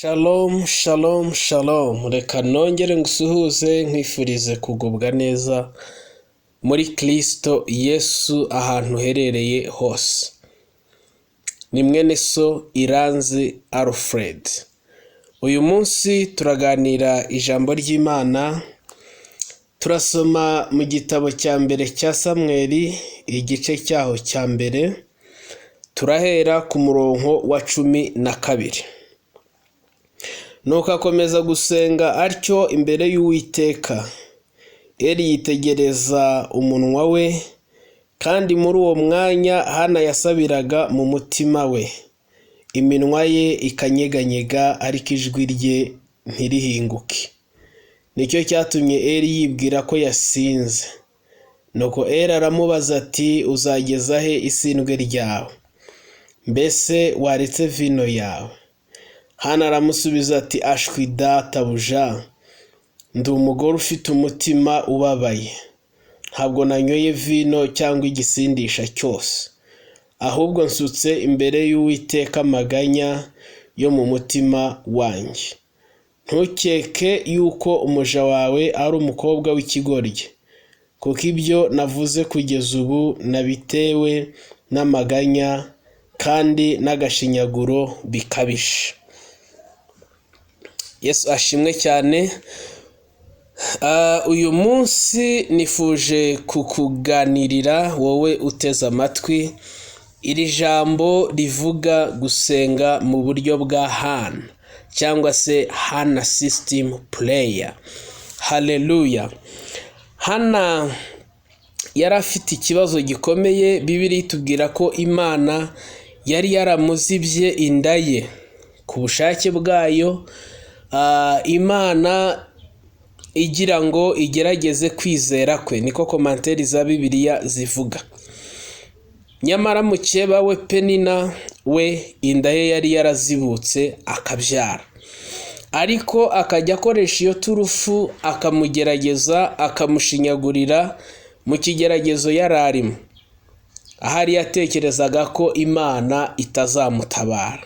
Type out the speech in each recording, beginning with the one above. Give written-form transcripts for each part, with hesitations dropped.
Shalom, shalom, shalom. Reka nongere ngusuhuze nkwifurize kugubwa neza muri Kristo Yesu ahantu uherereye hose. Ni mwene so Iranzi Alfred. Uyu munsi turaganira ijambo ry'Imana. Turasoma mu gitabo cya mbere cya Samweli, igice cyaho cya mbere. Turahera ku murongo wa 12. Nuko akomeza gusenga atyo imbere y'Uwiteka. Eli yitegereza umunwa we, kandi muri uwo mwanya Hana yasabiraga mu mutima we. Iminwa ye ikanyeganyega ariko ijwi rye ntirihinguke. Nicyo cyatumye Eli yibwira ko yasinze. Nuko Eli aramubaza ati, uzageza he isindwe ryawe? Mbese waretse vino yawe? Hana aramusubiza ati, ashwi databuja, ndi umugore ufite umutima ubabaye. Ntabwo nanyoye vino cyangwa igisindisha cyose, ahubwo nsutse imbere y'Uwiteka amaganya yo mu mutima wanjye. Ntukeke yuko umuja wawe ari umukobwa w'ikigoryi, kuko ibyo navuze kugeza ubu nabitewe n'amaganya kandi n'agashinyaguro bikabije. Yesu ashimwe cyane. Uyu munsi nifuje kukuganirira wowe uteze amatwi iri jambo rivuga gusenga mu buryo bwa Hana cyangwa se Hana system prayer. Haleluya. Hana yari afite ikibazo gikomeye. Bibiliya itubwira ko Imana yari yaramuzibye inda ye ku bushake bwayo. Imana igira ngo igerageze kwizera kwe, niko komanteri za Bibiliya zivuga. Nyamara mukeba we Penina we inda ye yari yarazibutse akabyara, ariko akajya akoresha iyo turufu akamugerageza, akamushinyagurira mu kigeragezo yari arimo, ahari yatekerezaga ko Imana itazamutabara.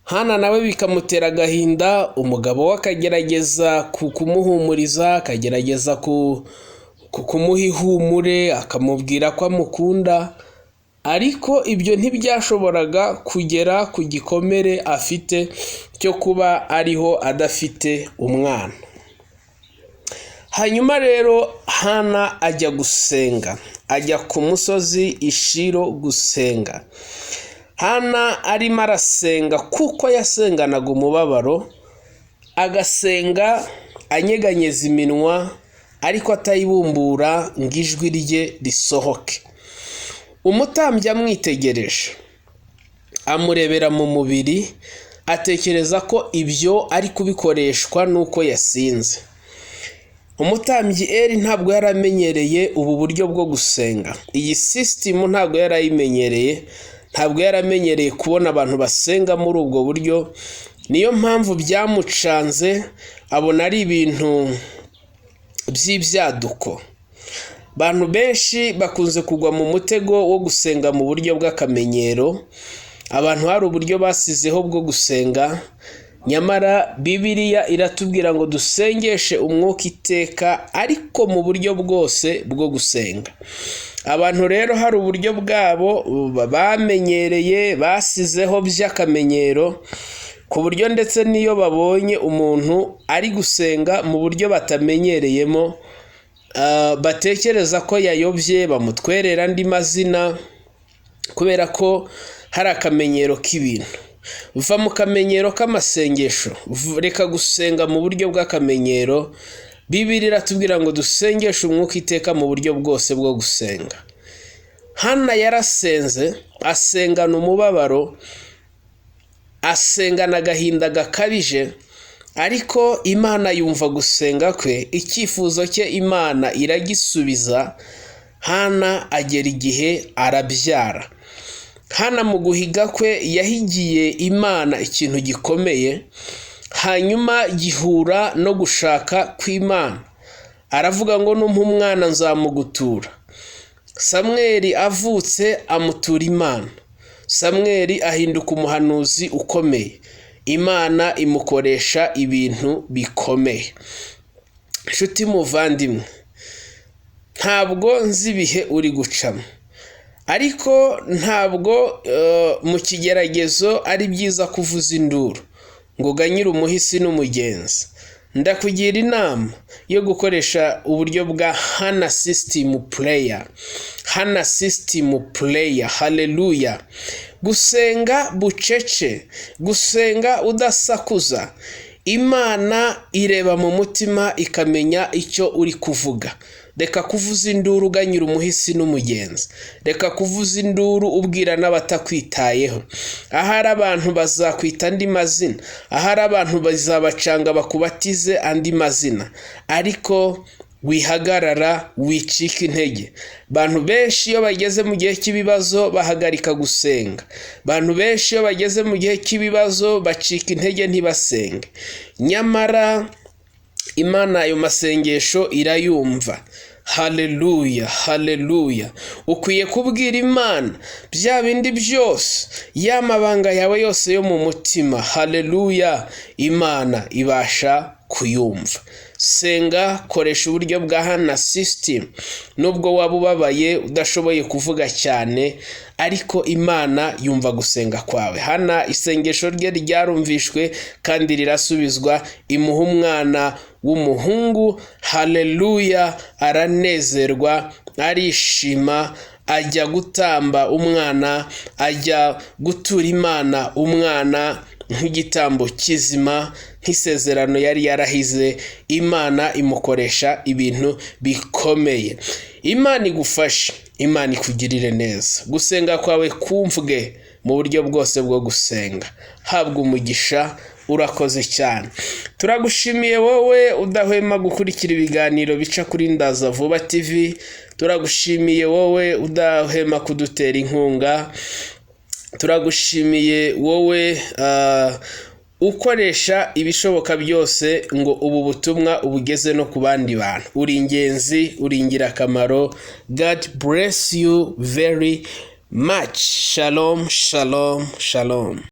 Hana nawe bikamutera agahinda. Umugabo we akagerageza kumuhumuriza, akagerageza kumuha ihumure, akamubwira ko amukunda, ariko ibyo ntibyashoboraga kugera ku gikomere afite cyo kuba ariho adafite umwana. Hanyuma rero Hana ajya gusenga, ajya ku musozi Ishiro gusenga. Hana arimo arasenga kuko yasenganaga umubabaro, agasenga anyeganyeza iminwa ariko atayibumbura ngo ijwi rye risohoke. Umutambyi amwitegereje, amurebera mu mubiri, atekereza ko ibyo ari kubikoreshwa nuko yasinze. Umutambyi Eli ntabwo yaramenyereye ubu buryo bwo gusenga. Iyi system ntabwo yarayimenyereye. Ntabwo yaramenyereye kubona abantu basenga muri ubwo buryo. Niyo mpamvu byamucanze, abona ari ibintu by'ibyaduko. Abantu benshi bakunze kugwa mu mutego wo gusenga mu buryo bw'akamenyero. Abantu hari uburyo basizeho bwo gusenga, nyamara Bibiliya iratubwira ngo dusengeshe umwuka iteka, ariko mu buryo bwose bwo gusenga. Abantu rero hari uburyo bwabo bamenyereye, basizeho by'akamenyero, ku buryo ndetse niyo babonye umuntu ari gusenga mu buryo batamenyereyemo, batekereza ko yayobye, bamutwerera andi mazina, kubera ko hari akamenyero k'ibintu. Va mu kamenyero k'amasengesho, reka gusenga mu buryo bw'akamenyero. Bibiliya iratubwira ngo dusengeshe umwuka iteka mu buryo bwose bwo gusenga. Hana yarasenze, asengana umubabaro, asengana agahinda gakabije, ariko Imana yumva gusenga kwe, icyifuzo cye Imana iragisubiza. Hana agera igihe arabyara. Hana mu guhiga kwe yahigiye Imana ikintu gikomeye, hanyuma gihura no gushaka kw'Imana. Aravuga ngo numpa umwana nzamugutura. Samweli avutse amutura Imana. Samweli ahinduka umuhanuzi ukomeye. Imana imukoresha ibintu bikomeye. Nshuti muvandimwe, ntabwo nzi ibihe uri gucamo, ariko ntabwo mu kigeragezo ari byiza kuvuza induru ngo uganyire umuhisi n'umugenzi. Ndakugira inama yo gukoresha uburyo bwa Hana system prayer. Hana system prayer. Haleluya. Gusenga bucece, gusenga udasakuza. Imana ireba mu mutima ikamenya icyo uri kuvuga. Reka kuvuza induru uganyira umuhisi n'umugenzi. Reka kuvuza induru ubwira n'abatakwitayeho. Ahari abantu bazakwita andi mazina, ahari abantu bazabacanga bakubatize andi mazina, ariko wihagarara, wicika intege. Abantu benshi iyo bageze mu gihe cy'ibibazo bahagarika gusenga. Abantu benshi iyo bageze mu gihe cy'ibibazo bacika intege ntibasenge. Nyamara Imana ayo masengesho irayumva. Haleluya, haleluya. Ukwiye kubwira Imana bya bindi byose, ya mabanga yawe yose yo mu mutima. Haleluya. Imana ibasha kuyumva. Senga, koresha uburyo bwa Hana system. Nubwo waba ubabaye udashoboye kuvuga cyane, ariko Imana yumva gusenga kwawe. Hana isengesho rye ryarumvishwe kandi rirasubizwa, imuha umwana w'umuhungu. Haleluya. Aranezerwa, arishima, ajya gutamba umwana, ajya gutura Imana umwana nk'igitambo kizima, nk'isezerano yari yarahize. Imana imukoresha ibintu bikomeye. Imana igufashe, Imana ikugirire neza. Gusenga kwawe kumvwe mu buryo bwose bwo gusenga. Habwa umugisha. Urakoze cyane. Turagushimiye wowe udahwema gukurikira ibiganiro bica kuri Ndaza Vuba TV. Turagushimiye wowe udahwema kudutera inkunga. Turagushimiye wowe ukoresha ibishoboka byose ngo ubu butumwa ubugeze no ku bandi bantu. Uri ingenzi, uri ingirakamaro. God bless you very much. Shalom, shalom, shalom.